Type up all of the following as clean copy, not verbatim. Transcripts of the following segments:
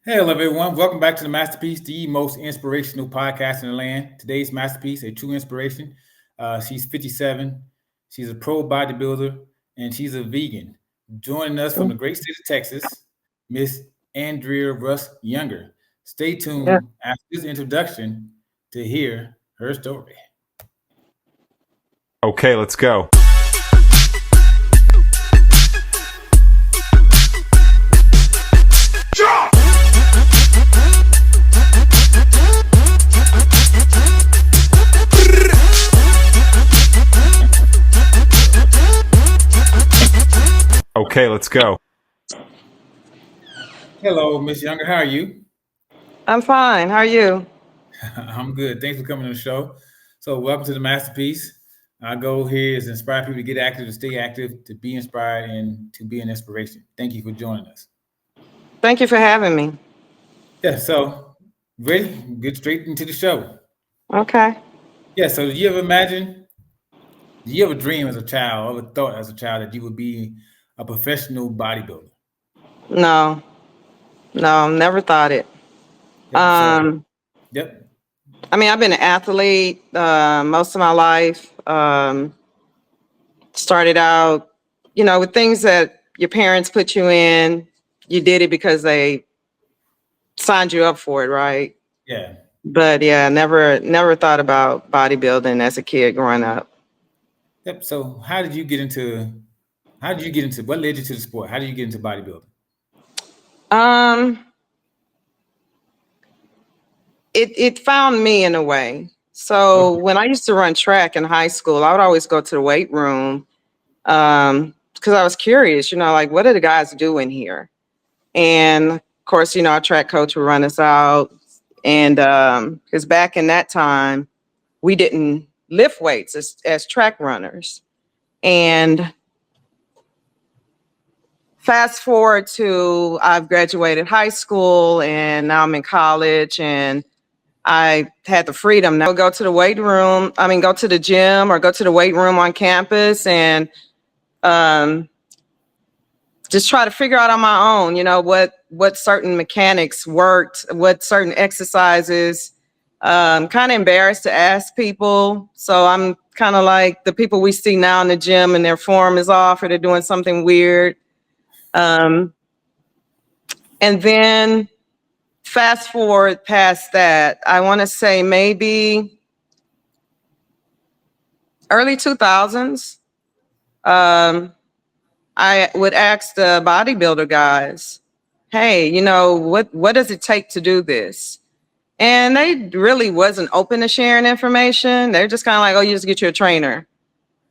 Hello, everyone. Welcome back to the Masterpiece, the most inspirational podcast in the land. Today's masterpiece, a true inspiration. She's 57. She's a pro bodybuilder, and she's a vegan. Joining us from the great state of Texas, Miss Andrea Russ Younger. Stay Yeah. tuned after this introduction to hear her story. Okay, let's go. Okay, let's go. Hello, Miss Younger. How are you? I'm fine. How are you? I'm good. Thanks for coming on the show. So, welcome to the Masterpiece. Our goal here is to inspire people to get active, to stay active, to be inspired, and to be an inspiration. Thank you for joining us. Thank you for having me. Yeah, so ready? Get straight into the show. Okay. Yeah, so did you ever dream as a child, ever thought as a child that you would be a professional bodybuilder? No, no, never thought it. Yep, so, Um, yep, I mean, I've been an athlete most of my life. Started out, with things that your parents put you in. You did it because they signed you up for it, right? yeah, But yeah, never thought about bodybuilding as a kid growing up. yep. So, what led you to the sport? How did you get into bodybuilding? Um, it found me in a way. So Okay, when I used to run track in high school, I would always go to the weight room because I was curious, like what do the guys do in here? And of course, our track coach would run us out. And because back in that time, we didn't lift weights as track runners. And fast forward to I've graduated high school and now I'm in college and I had the freedom now to go to the weight room. I mean, go to the gym or go to the weight room on campus and um, just try to figure out on my own, what certain mechanics worked, what certain exercises. Kind of embarrassed to ask people, so I'm kind of like the people we see now in the gym, and their form is off or they're doing something weird. Um, and then fast forward past that, I want to say maybe early 2000s. Um, I would ask the bodybuilder guys, hey, what does it take to do this? And they really wasn't open to sharing information. They're just kind of like, oh, you just get you a trainer.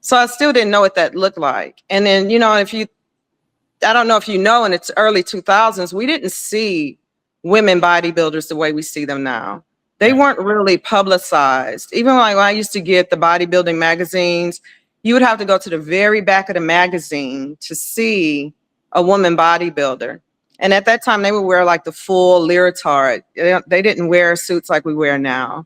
So I still didn't know what that looked like. And then, I don't know if in its early 2000s, we didn't see women bodybuilders the way we see them now. They right. weren't really publicized. Even like when I used to get the bodybuilding magazines, you would have to go to the very back of the magazine to see a woman bodybuilder. And at that time, they would wear like the full leotard. They didn't wear suits like we wear now.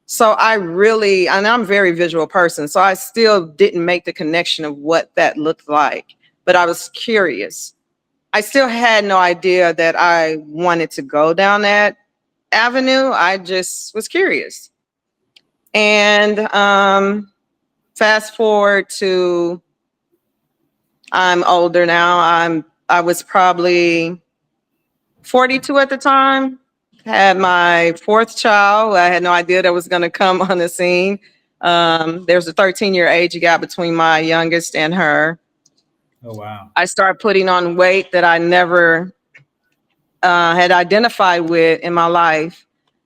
So and I'm a very visual person, so I still didn't make the connection of what that looked like, but I was curious. I still had no idea that I wanted to go down that avenue. I just was curious. And fast forward to I'm older now. I was probably 42 at the time. Had my fourth child. I had no idea that was going to come on the scene. There's a 13-year age gap between my youngest and her. Oh, wow. I started putting on weight that I never had identified with in my life.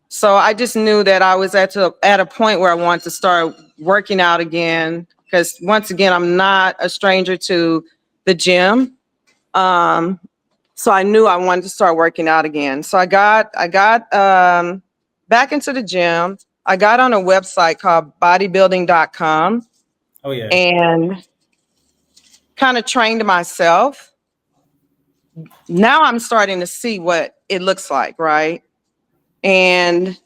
So I just knew that I was at a point where I wanted to start working out again. Because once again, I'm not a stranger to the gym. So I knew I wanted to start working out again. So I got back into the gym. I got on a website called bodybuilding.com Oh, yeah. and kind of trained myself. Now I'm starting to see what it looks like, right? And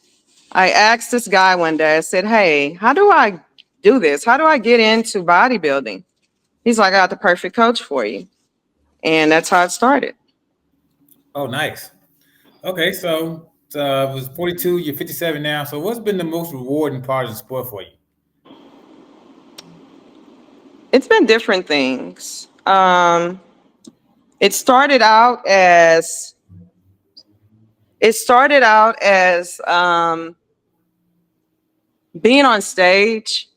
I asked this guy one day, I said, hey, how do I do this? How do I get into bodybuilding? He's like, I got the perfect coach for you. And that's how it started. Oh, nice. Okay, so it was 42. You're 57 now. So what's been the most rewarding part of the sport for you? It's been different things. It started out as being on stage.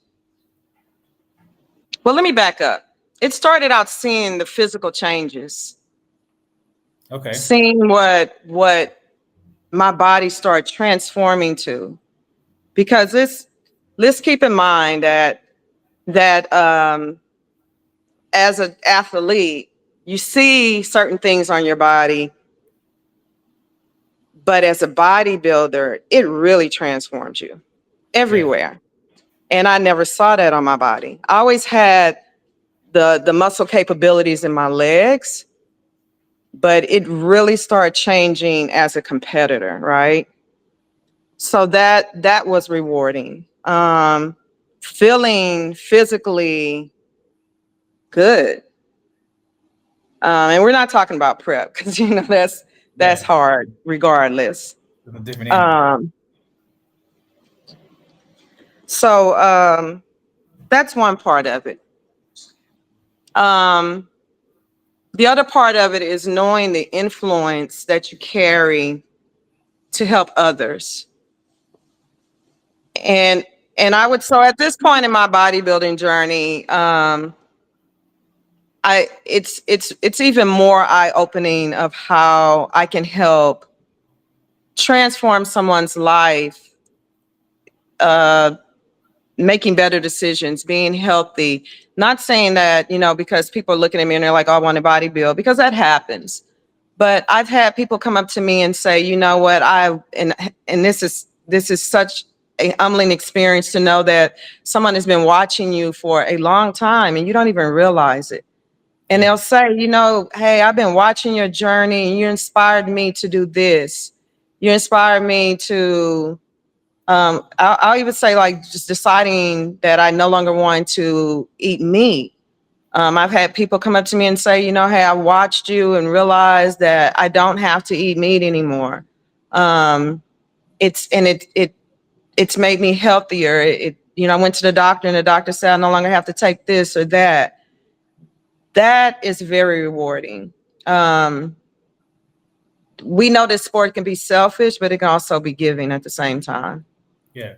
Well, let me back up. It started out seeing the physical changes, Okay. seeing what my body started transforming to. Because let's keep in mind that as an athlete, you see certain things on your body, but as a bodybuilder, it really transforms you Yeah. everywhere. And I never saw that on my body. I always had the muscle capabilities in my legs, but it really started changing as a competitor, right? So that was rewarding. Feeling physically good. And we're not talking about prep because that's Yeah. hard regardless. It's a different animal. Um, so that's one part of it. Um, the other part of it is knowing the influence that you carry to help others. And I would so at this point in my bodybuilding journey, it's even more eye-opening of how I can help transform someone's life, uh, making better decisions, being healthy. Not saying that, because people are looking at me and they're like, oh, I want to bodybuild, because that happens. But I've had people come up to me and say, you know what, and this is such a humbling experience to know that someone has been watching you for a long time and you don't even realize it. And Yeah. they'll say, hey, I've been watching your journey and you inspired me to do this. You inspired me to, I'll even say like just deciding that I no longer want to eat meat. I've had people come up to me and say, hey, I watched you and realized that I don't have to eat meat anymore. Um, it's made me healthier. I went to the doctor and the doctor said I no longer have to take this or that. That is very rewarding. Um, we know that sport can be selfish, but it can also be giving at the same time. Yeah.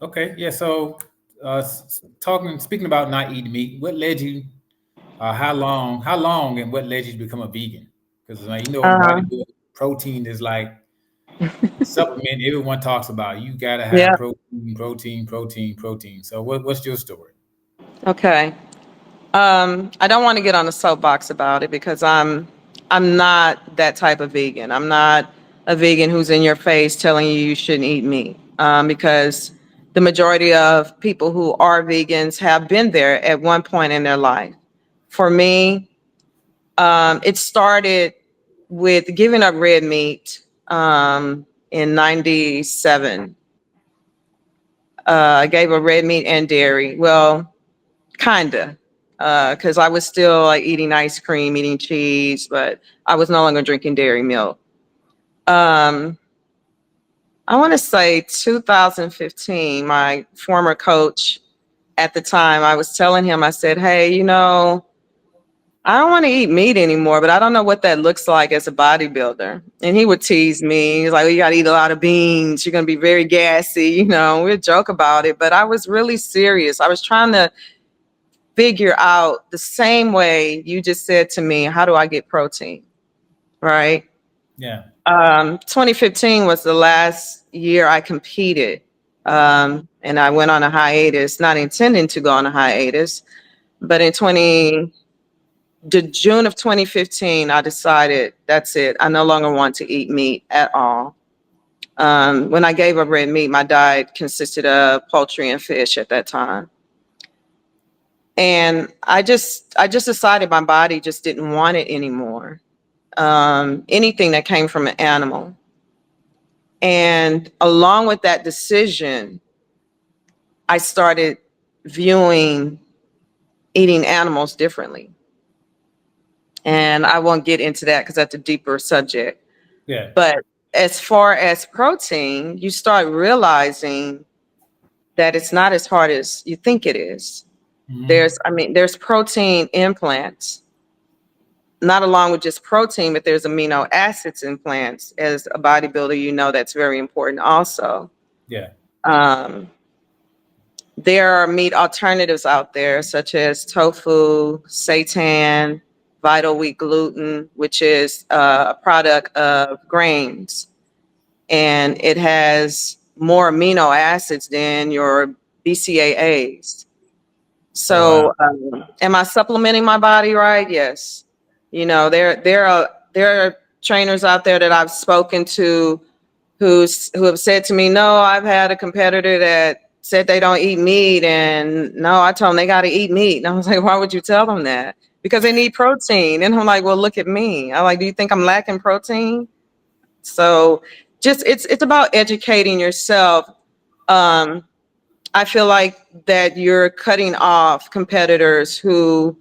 Okay. Yeah. So, speaking about not eating meat, what led you? How long, and what led you to become a vegan? Because in Uh, bodybuilding, protein is like a supplement everyone talks about. You gotta have yeah. protein, protein, protein, protein. So, what's your story? Okay. I don't want to get on a soapbox about it because I'm not that type of vegan. I'm not a vegan who's in your face telling you shouldn't eat meat. Because the majority of people who are vegans have been there at one point in their life. For me, it started with giving up red meat in '97. I gave up red meat and dairy. Well, kinda, because I was still like eating ice cream, eating cheese, but I was no longer drinking dairy milk. Um, I want to say 2015, my former coach at the time, I was telling him, I said, hey, I don't want to eat meat anymore, but I don't know what that looks like as a bodybuilder. And he would tease me. He's like, well, you got to eat a lot of beans. You're going to be very gassy. We'd joke about it, but I was really serious. I was trying to figure out the same way you just said to me, how do I get protein? Right. Yeah. 2015 was the last year I competed. And I went on a hiatus, not intending to go on a hiatus, but the June of 2015, I decided that's it. I no longer want to eat meat at all. When I gave up red meat, my diet consisted of poultry and fish at that time. And I just decided my body just didn't want it anymore. Anything that came from an animal. And along with that decision, I started viewing eating animals differently. And I won't get into that because that's a deeper subject. Yeah. But as far as protein, you start realizing that it's not as hard as you think it is. Hmm. There's protein implants, not along with just protein, but there's amino acids implants. As a bodybuilder, you know that's very important also. Yeah. Um, there are meat alternatives out there, such as tofu, seitan, vital wheat gluten, which is a product of grains, and it has more amino acids than your BCAAs. Oh wow. So, am I supplementing my body right? Yes. There are trainers out there that I've spoken to who have said to me, "No, I've had a competitor that said they don't eat meat, and no, I told them they got to eat meat." And I was like, "Why would you tell them that?" Because they need protein. And I'm like, "Well, look at me." I'm like, "Do you think I'm lacking protein?" So, just it's about educating yourself. Um, I feel like that you're cutting off competitors who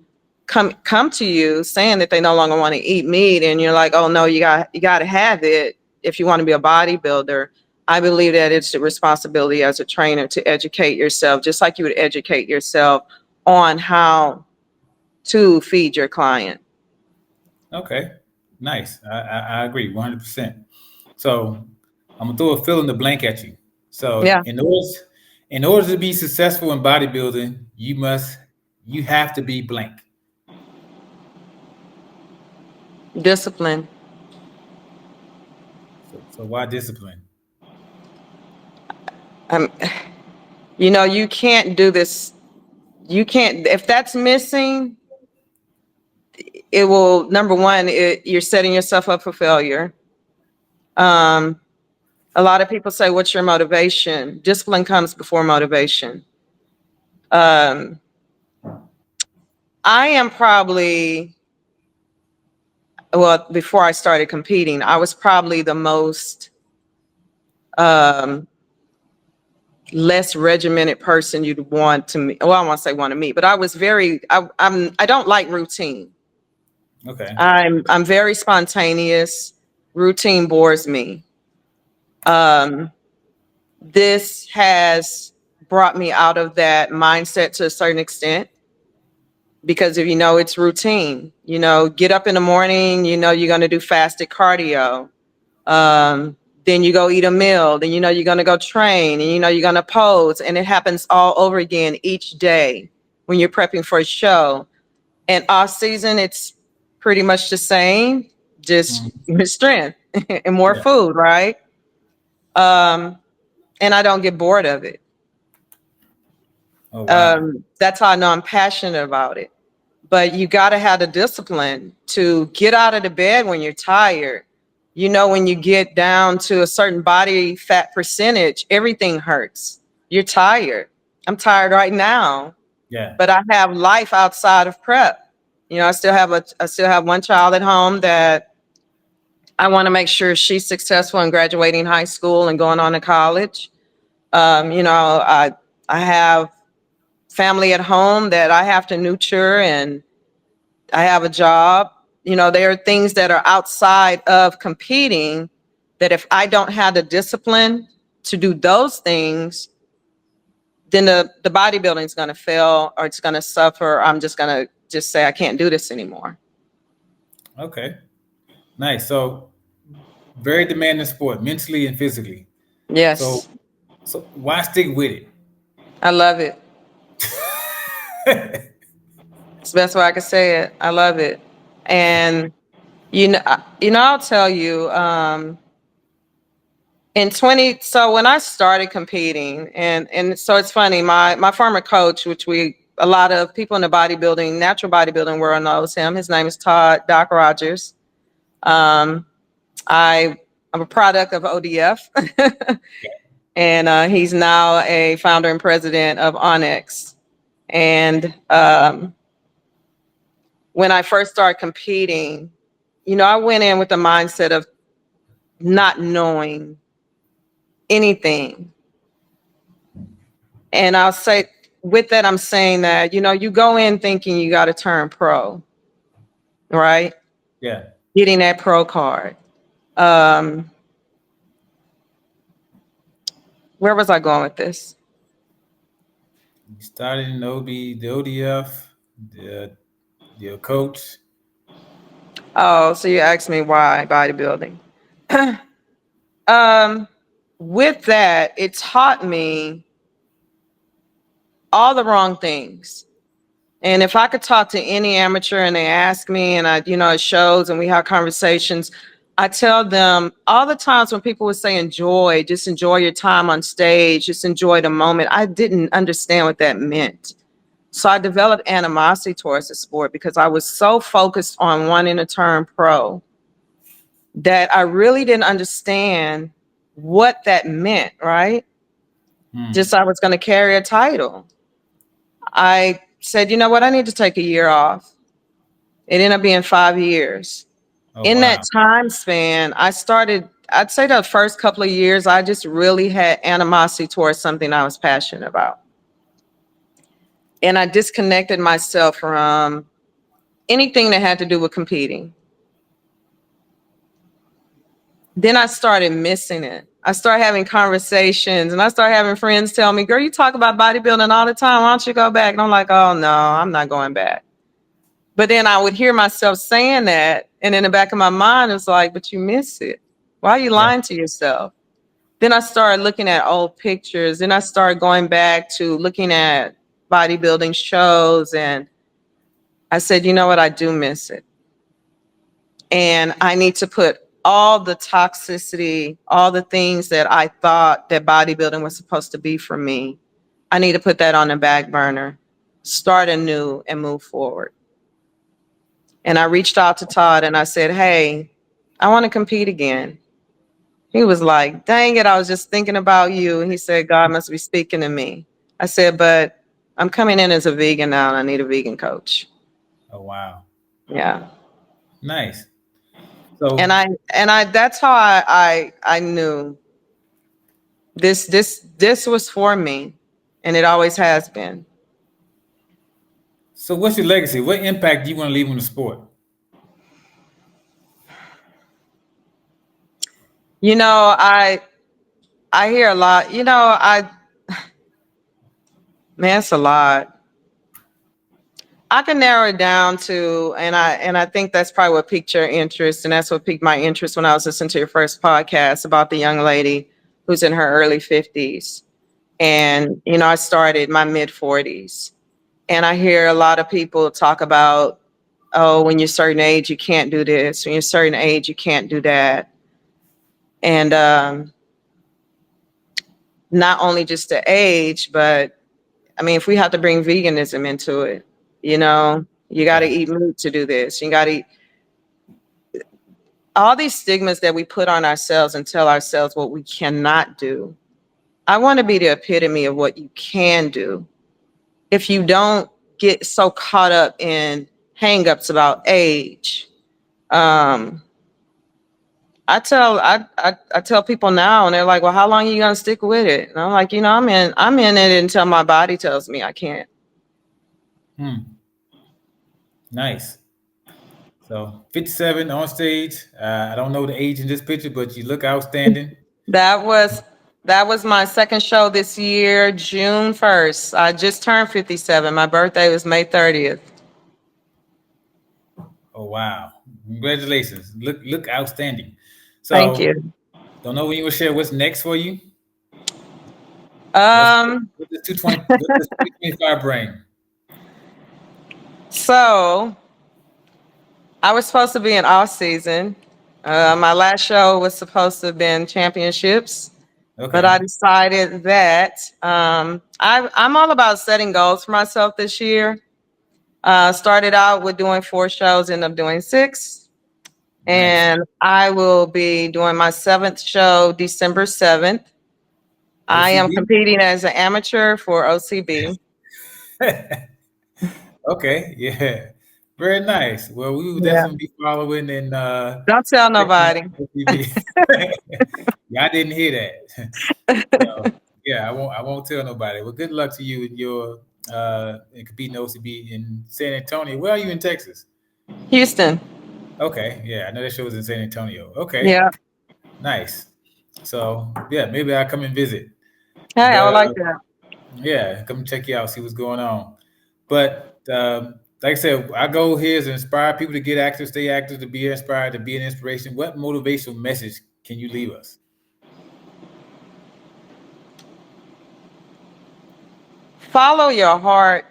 come to you saying that they no longer want to eat meat, and you're like, "Oh no, you got to have it if you want to be a bodybuilder." I believe that it's the responsibility as a trainer to educate yourself, just like you would educate yourself on how to feed your client. Okay. Nice. I agree 100%. So I'm gonna throw a fill in the blank at you. So Yeah, in order to be successful in bodybuilding, you have to be blank. discipline. So why discipline? Um, you can't do this. You can't if that's missing. It will number one, you're setting yourself up for failure. Um, a lot of people say, "What's your motivation?" Discipline comes before motivation. Um, I am probably well, before I started competing, I was probably the most um, less regimented person you'd want to meet. Well, I don't want to say want to meet, but I was very. I don't like routine. Okay. I'm very spontaneous. Routine bores me. Um, this has brought me out of that mindset to a certain extent because if it's routine, get up in the morning, you're going to do fasted cardio. Then you go eat a meal, then you're going to go train, and you're going to pose, and it happens all over again each day when you're prepping for a show. And off season, it's pretty much the same, just Mhm. with strength and more Yeah. food, right? Um, and I don't get bored of it. Oh wow. That's how I know I'm passionate about it. But you got to have the discipline to get out of the bed when you're tired. When you get down to a certain body fat percentage, everything hurts. You're tired. I'm tired right now, Yeah. but I have life outside of prep. I still have one child at home that I want to make sure she's successful in graduating high school and going on to college. I have family at home that I have to nurture, and I have a job. There are things that are outside of competing that if I don't have the discipline to do those things, then the bodybuilding is going to fail or it's going to suffer. I'm just going to just say I can't do this anymore. Okay. Nice. So very demanding sport, mentally and physically. So Yes, so why stick with I love it. it? It's the best way I can say it. I love it. And I'll tell you, so when I started competing, and so it's funny, my former coach, which a lot of people in the bodybuilding, natural bodybuilding world knows him. His name is Doc Rogers. Um, I I'm a product of ODF, and he's now a founder and president of Onyx. And when I first started competing, I went in with the mindset of not knowing anything. And I'll say, with that, I'm saying that, you go in thinking you got to turn pro, right? Yeah. Getting that pro card. Um, where was I going with this? You started in the ODF, your coach. Oh, so you asked me why bodybuilding. um, with that, it taught me all the wrong things. And if I could talk to any amateur and they ask me and it shows and we have conversations, I tell them all the times when people would say enjoy, just enjoy your time on stage, just enjoy the moment. I didn't understand what that meant. So I developed animosity towards the sport because I was so focused on wanting to turn pro that I really didn't understand what that meant, right? Just I was going to carry a title. I said, you know what? I need to take a year off. It ended up being 5 years. Oh In that wow. time span, I'd say the first couple of years, I just really had animosity towards something I was passionate about. And I disconnected myself from anything that had to do with competing. Then I started missing it. I started having conversations and I started having friends tell me, girl, you talk about bodybuilding all the time. Why don't you go back? And I'm like, oh no, I'm not going back. But then I would hear myself saying that. And in the back of my mind, it's like, but you miss it. Why are you Yeah. lying to yourself? Then I started looking at old pictures. Then I started going back to looking at bodybuilding shows. And I said, you know what? I do miss it. And I need to put all the toxicity, all the things that I thought that bodybuilding was supposed to be for me, I need to put that on the back burner, start anew and move forward. And I reached out to Todd and I said, hey, I want to compete again. He was like, dang it, I was just thinking about you. And he said, God must be speaking to me. I said, but I'm coming in as a vegan now and I need a vegan coach. Oh wow. Yeah. Nice. And So I that's how I knew this was for me. And it always has been. so what's your legacy? What impact do you want to leave on the sport? You know, I hear a lot, man, it's a lot. I can narrow it down to, and I think that's probably what piqued your interest, and that's what piqued my interest when I was listening to your first podcast about the young lady who's in her early 50s. And, I started my mid 40s. And I hear a lot of people talk about, oh, when you're a certain age, you can't do this. When you're a certain age, you can't do that. And not only just the age, but I mean, if we have to bring veganism into it, you got to Yeah. eat meat to do this. You got to eat all these stigmas that we put on ourselves and tell ourselves what we cannot do. I want to be the epitome of what you can do. If you don't get so caught up in hangups about age, um, I tell people now, and they're like, "Well, how long are you gonna stick with it?" And I'm like, I'm in it until my body tells me I can't. Hmm. Nice. So 57 on stage. I don't know the age in this picture, but you look outstanding. That was that was my second show this year, June 1st. I just turned 57. My birthday was May 30th. Oh wow! Congratulations. Look outstanding. Thank So you. don't know when you will share what's next for you. What's Um, what does 220 what does 2025 bring? so I was supposed to be in off season. My last show was supposed to have been championships, but Okay. I decided that I'm all about setting goals for myself this year. Started out with doing 4 shows, ended up doing 6. Nice. And I will be doing my 7th show December 7th. I am OCB? competing as an amateur for OCB. Okay, yeah. Very nice. Well, we will Yeah. definitely be following and Don't tell checking out nobody. OCB. Yeah, I didn't hear that. So yeah, I won't tell nobody. Well, good luck to you in your in competing OCB in San Antonio. Where are you in Texas? Houston. Okay, yeah, I know that show was in San Antonio. Okay. Yeah. Nice. So yeah, maybe I'll come and visit. Hey, I But would like that. yeah, come check you out, see what's going on. But like I said, our goal here is to inspire people to get active, stay active, to be inspired, to be an inspiration. What motivational message can you leave us? Follow your heart.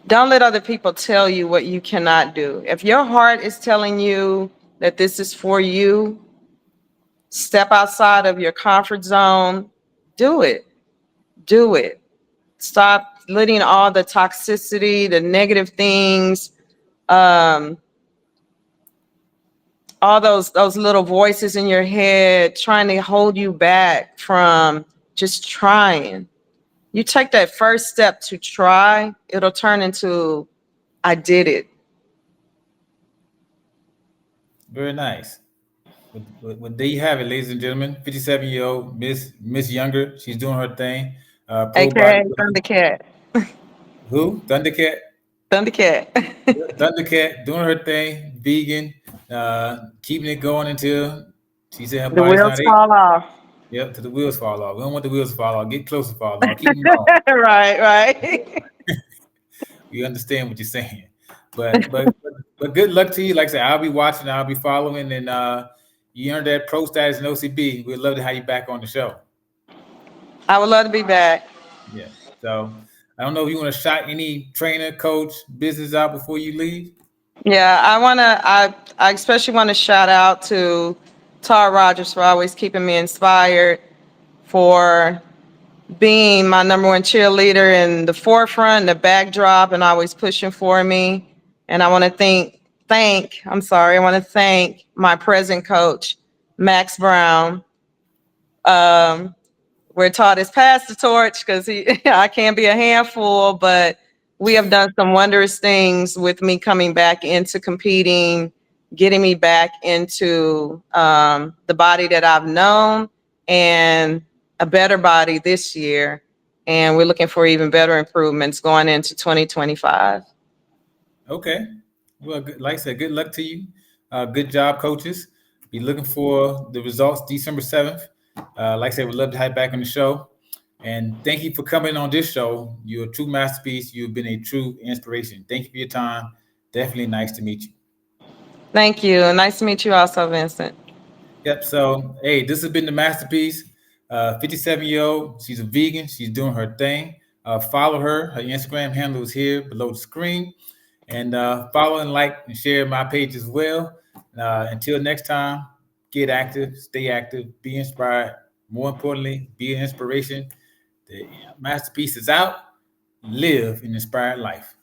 Don't let other people tell you what you cannot do. If your heart is telling you that this is for you, step outside of your comfort zone, do it. Do it. Stop letting all the toxicity, the negative things, um, all those little voices in your head trying to hold you back from just trying. You take that first step to try, it'll turn into I did it. Very nice. There you have it, ladies and gentlemen. 57-year-old Miss Younger. She's doing her thing. Pro AKA bodybuilder. Thundercat. Who? Thundercat. Thundercat. Thundercat doing her thing. Vegan. Keeping it going until she said her The body's wheels not able. fall off. Yep, till the wheels fall off. We don't want the wheels to fall off. Get close to fall off. Keep them going. Right, right. We understand what you're saying. But good luck to you. Like I said, I'll be watching, I'll be following, and you earned that pro status in OCB. We'd love to have you back on the show. I would love to be back. Yeah. So I don't know if you want to shout any trainer, coach, business out before you leave. Yeah, I especially want to shout out to Tar Rogers for always keeping me inspired, for being my number one cheerleader in the forefront, the backdrop, and always pushing for me. And I want to I want to thank my present coach, Max Brown. Um, we're taught is pass the torch because I can be a handful, but we have done some wondrous things with me coming back into competing, getting me back into the body that I've known and a better body this year. And we're looking for even better improvements going into 2025. Okay. Well, like I said, good luck to you. Good job, coaches. Be looking for the results December 7th. Like I said, we'd love to have you back on the show. And thank you for coming on this show. You're a true masterpiece. You've been a true inspiration. Thank you for your time. Definitely nice to meet you. Thank you. Nice to meet you also, Vincent. Yep. So, hey, this has been the masterpiece. 57-year-old. She's a vegan. She's doing her thing. Follow her. Her Instagram handle is here below the screen. And follow and like and share my page as well. Until next time, get active, stay active, be inspired. More importantly, be an inspiration. The masterpiece is out. Live an inspired life.